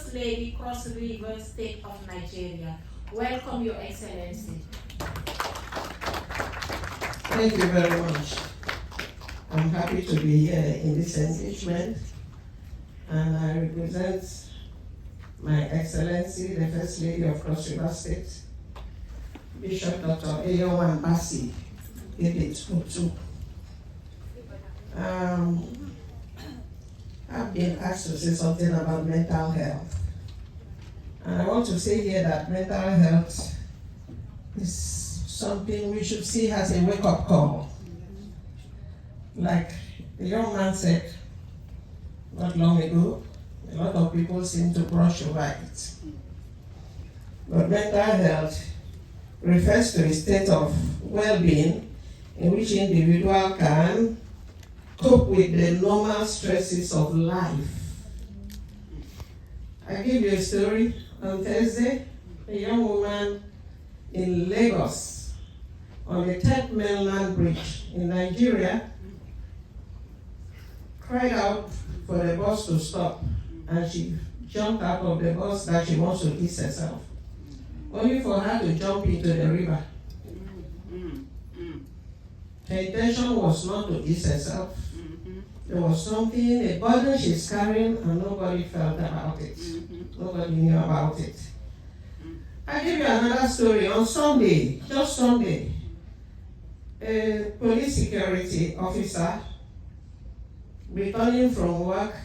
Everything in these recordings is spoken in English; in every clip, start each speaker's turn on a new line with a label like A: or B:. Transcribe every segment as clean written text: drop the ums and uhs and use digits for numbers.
A: First Lady, Cross River State of Nigeria. Welcome, Your Excellency.
B: Thank you very much. I'm happy to be here in this engagement, and I represent My Excellency, the First Lady of Cross River State, Bishop Dr. Ayowan Basi, Edith Utu. I've been asked to say something about mental health. And I want to say here that mental health is something we should see as a wake-up call. Like the young man said not long ago, a lot of people seem to brush over it. But mental health refers to a state of well-being in which individual can cope with the normal stresses of life. I give you a story. On Thursday, a young woman in Lagos on the Third Mainland Bridge in Nigeria cried out for the bus to stop, and she jumped out of the bus that she wants to kiss herself, only for her to jump into the river. Her intention was not to kiss herself. There was something, a burden she's carrying, and nobody felt about it. Nobody knew about it. I'll give you another story. On Sunday, just Sunday, a police security officer returning from work,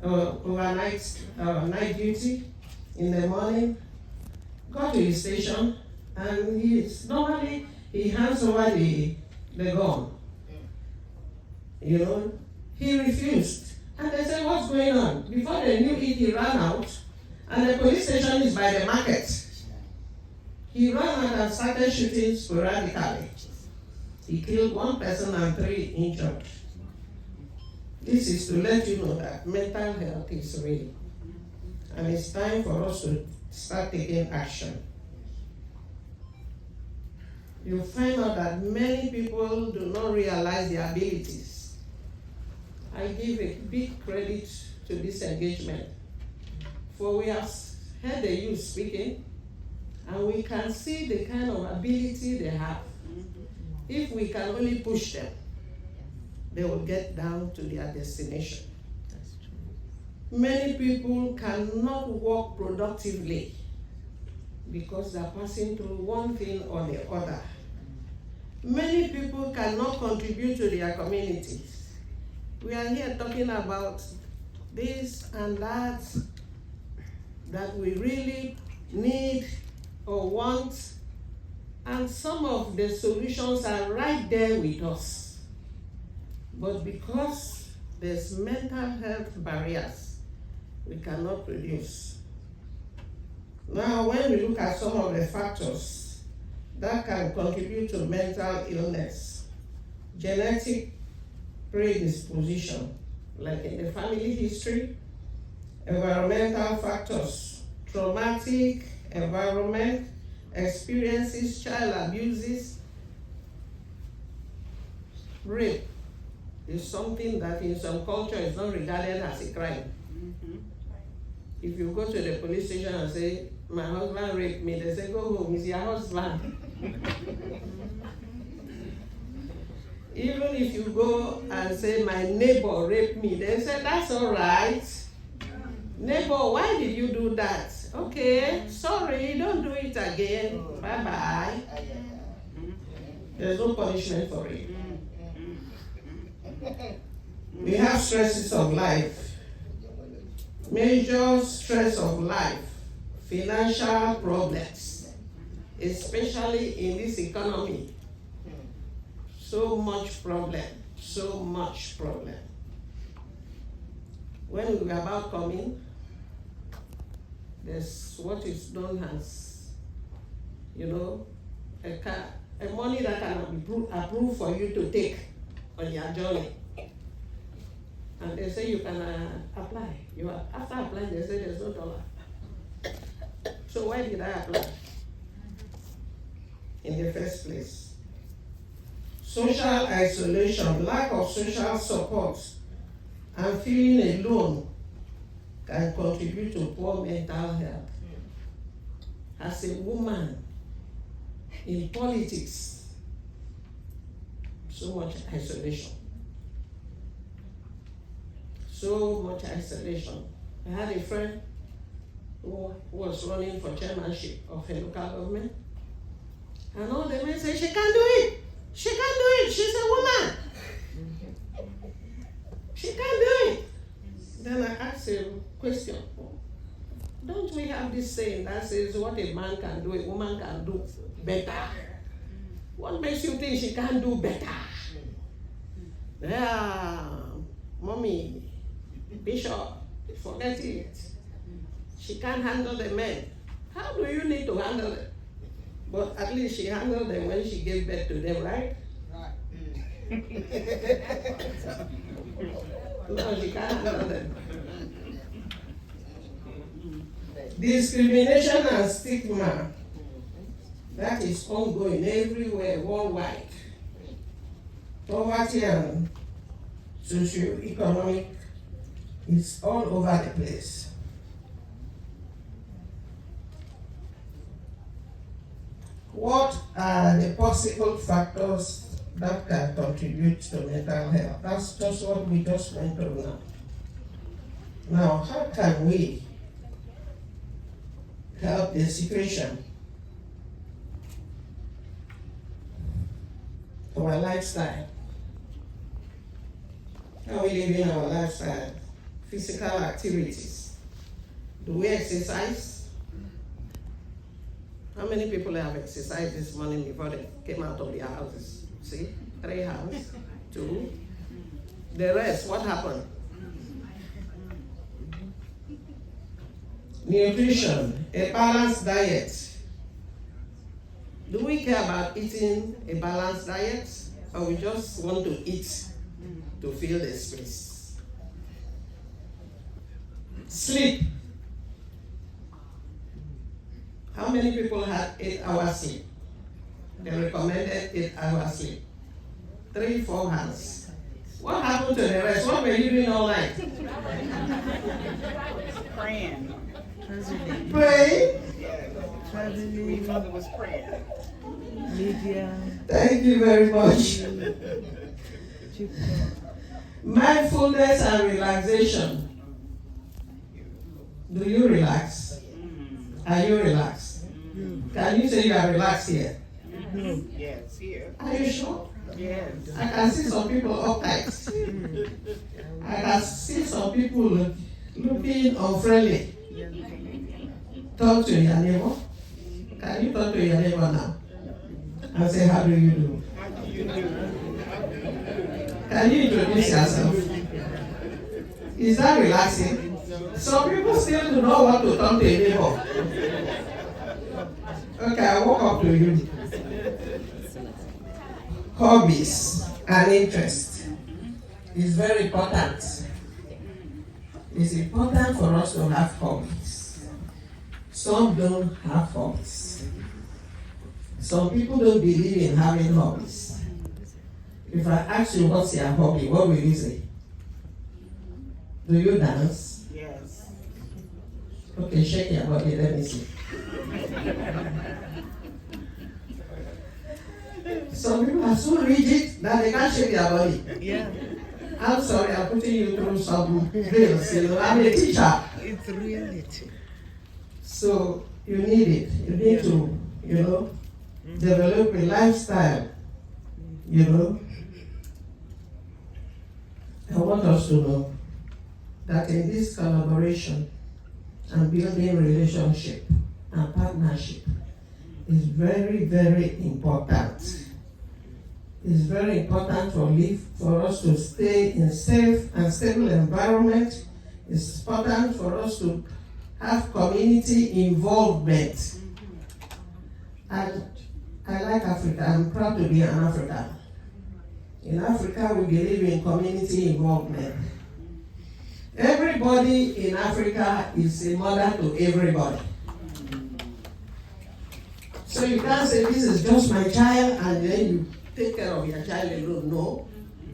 B: overnight night duty in the morning, got to his station, and normally he hands over the gun. You know, he refused. And they said, what's going on? Before they knew it, he ran out, and the police station is by the market. He ran out and started shooting sporadically. He killed one person and 3 injured. This is to let you know that mental health is real. And it's time for us to start taking action. You'll find out that many people do not realize their abilities. I give a big credit to this engagement, for we have heard the youth speaking, and we can see the kind of ability they have. If we can only push them, they will get down to their destination. That's true. Many people cannot work productively because they're passing through one thing or the other. Many people cannot contribute to their communities. We are here talking about this and that we really need or want, and some of the solutions are right there with us. But because there's mental health barriers, we cannot produce. Now, when we look at some of the factors that can contribute to mental illness, genetic predisposition, like in the family history, environmental factors, traumatic environment, experiences, child abuses, rape is something that in some culture is not regarded as a crime. If you go to the police station and say, my husband raped me, they say, go home, it's your husband. Even if you go and say, my neighbor raped me, they say, that's all right. Neighbor, why did you do that? Okay, sorry, don't do it again. Bye-bye. There's no punishment for it. We have stresses of life. Major stress of life, financial problems, especially in this economy. So much problem. When we were about coming, there's what is known as, a money that can be approved for you to take on your journey. And they say you can apply. After applying, they say there's no dollar. So why did I apply in the first place? Social isolation, lack of social support, and feeling alone can contribute to poor mental health. As a woman in politics, so much isolation. So much isolation. I had a friend who was running for chairmanship of a local government, and all the men say, she can't do it. She can't do it. She's a woman. She can't do it. Then I asked a question. Don't we have this saying that says what a man can do, a woman can do better? What makes you think she can't do better? Yeah, mommy, Bishop, forget it. She can't handle the men. How do you need to handle them? But at least she handled them when she gave birth to them, right? No, she can't handle them. Discrimination and stigma, that is ongoing everywhere worldwide. Poverty and socio-economic is all over the place. What are the possible factors that can contribute to mental health? That's just what we just went through now. Now, how can we help the situation? Our lifestyle. How we live in our lifestyle? Physical activities. Do we exercise? How many people have exercised this morning before they came out of their houses? See? 3 hands, 2. The rest, what happened? Nutrition, a balanced diet. Do we care about eating a balanced diet? Or we just want to eat to fill the space? Sleep. How many people had 8 hours sleep? They recommended 8 hours sleep. 3, 4 hands. What happened to the rest? What were you doing all night?
C: Praying.
B: Praying?
C: We mother was praying.
D: Media.
B: Thank you very much. Mindfulness and relaxation. Do you relax? Are you relaxed? Can you say you are relaxed here?
C: Yes, here.
B: Are you sure?
C: Yes.
B: I can see some people uptight. I can see some people looking unfriendly. Talk to your neighbor. Can you talk to your neighbor now? And say, how do you do?
C: How do you do?
B: Can you introduce yourself? Is that relaxing? Some people still do not want to talk to a neighbor. Okay, I walk up to you. Hobbies and interest is very important. It's important for us to have hobbies. Some don't have hobbies. Some people don't believe in having hobbies. If I ask you what's your hobby, what will you say? Do you dance?
C: Yes.
B: Okay, shake your body, let me see. Some people are so rigid that they can't shake their body.
D: Yeah,
B: I'm sorry, I'm putting you through some drills, I'm a teacher.
D: it's reality.
B: So you need it. You need to, develop a lifestyle, I want us to know that in this collaboration and building relationship and partnership is very, very important. It's very important for us to stay in safe and stable environment. It's important for us to have community involvement. And I like Africa. I'm proud to be an African. In Africa, we believe in community involvement. Everybody in Africa is a mother to everybody. So you can't say this is just my child and then you take care of your child alone. No.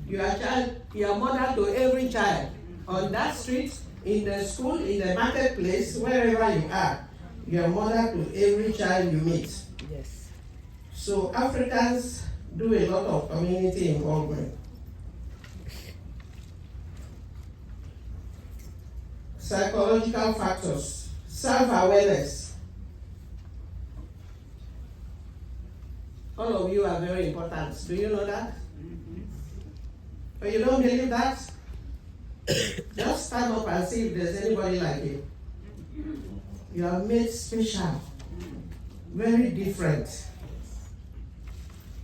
B: Your child, your mother to every child on that street, in the school, in the marketplace, wherever you are, you're a mother to every child you meet.
D: Yes.
B: So Africans do a lot of community involvement. Psychological factors, self-awareness. All of you are very important. Do you know that? But you don't believe that? Just stand up and see if there's anybody like you. You are made special, very different.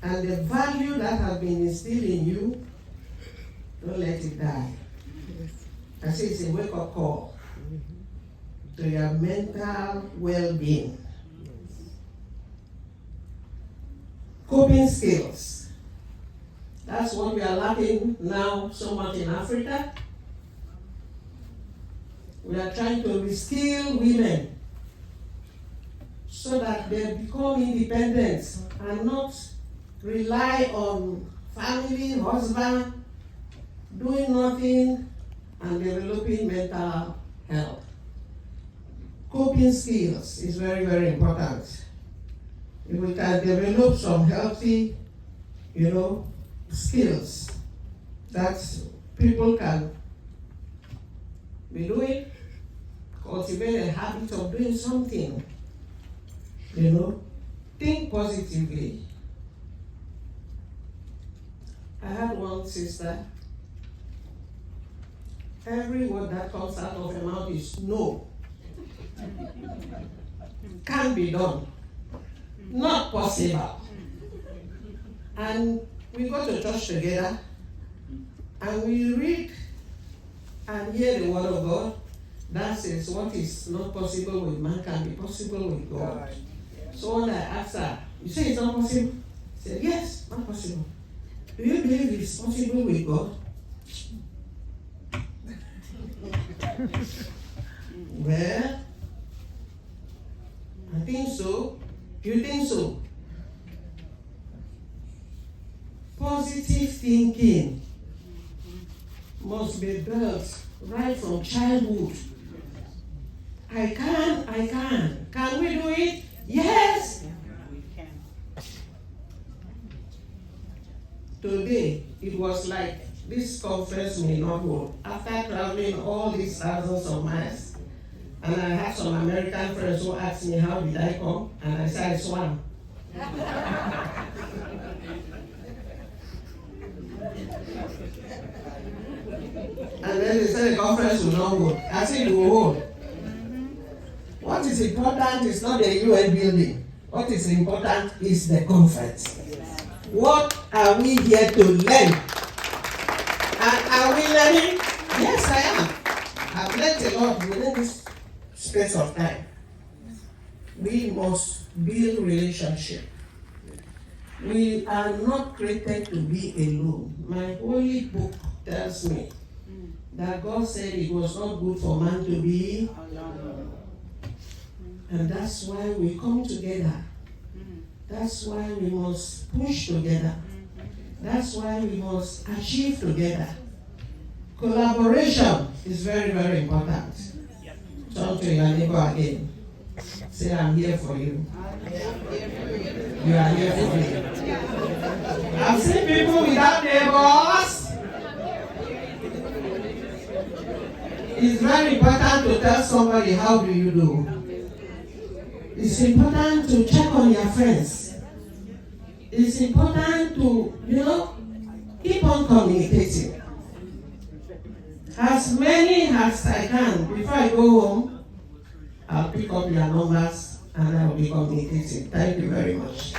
B: And the value that has been instilled in you, don't let it die. I say it's a wake-up call to your mental well-being. Coping skills. That's what we are lacking now so much in Africa. We are trying to reskill women so that they become independent and not rely on family, husband, doing nothing and developing mental health. Coping skills is very, very important. If we can develop some healthy, skills that people can be doing, cultivate a habit of doing something, think positively. I had one sister, every word that comes out of her mouth is no. Can't be done. Not possible. And we go to church together and we read and hear the word of God that says what is not possible with man can be possible with God. So when I asked her, you say it's not possible? She said, yes, not possible. Do you believe it's possible with God? Well, I think so. You think so? Positive thinking must be built right from childhood. I can. Can we do it? Yes.
C: We can.
B: Today, it was like this conference may not hold. After traveling all these thousands of miles, and I had some American friends who asked me, how did I come? And I said, I swam. And then they said the conference will not hold. I said it will hold. What is important is not the UN building. What is important is the conference. What are we here to learn? And are we learning? Yes, I am. I've learned a lot within this space of time. We must build relationship. We are not created to be alone. My holy book tells me that God said it was not good for man to be alone. And that's why we come together. That's why we must push together. That's why we must achieve together. Collaboration is very, very important. Turn to your neighbor again. Say, I'm here for you. You are here for me. I've seen people without neighbors. It's very important to tell somebody, how do you do? It's important to check on your friends. It's important to, keep on communicating. As many as I can. Before I go home, I'll pick up your numbers and I'll be communicating. Thank you very much.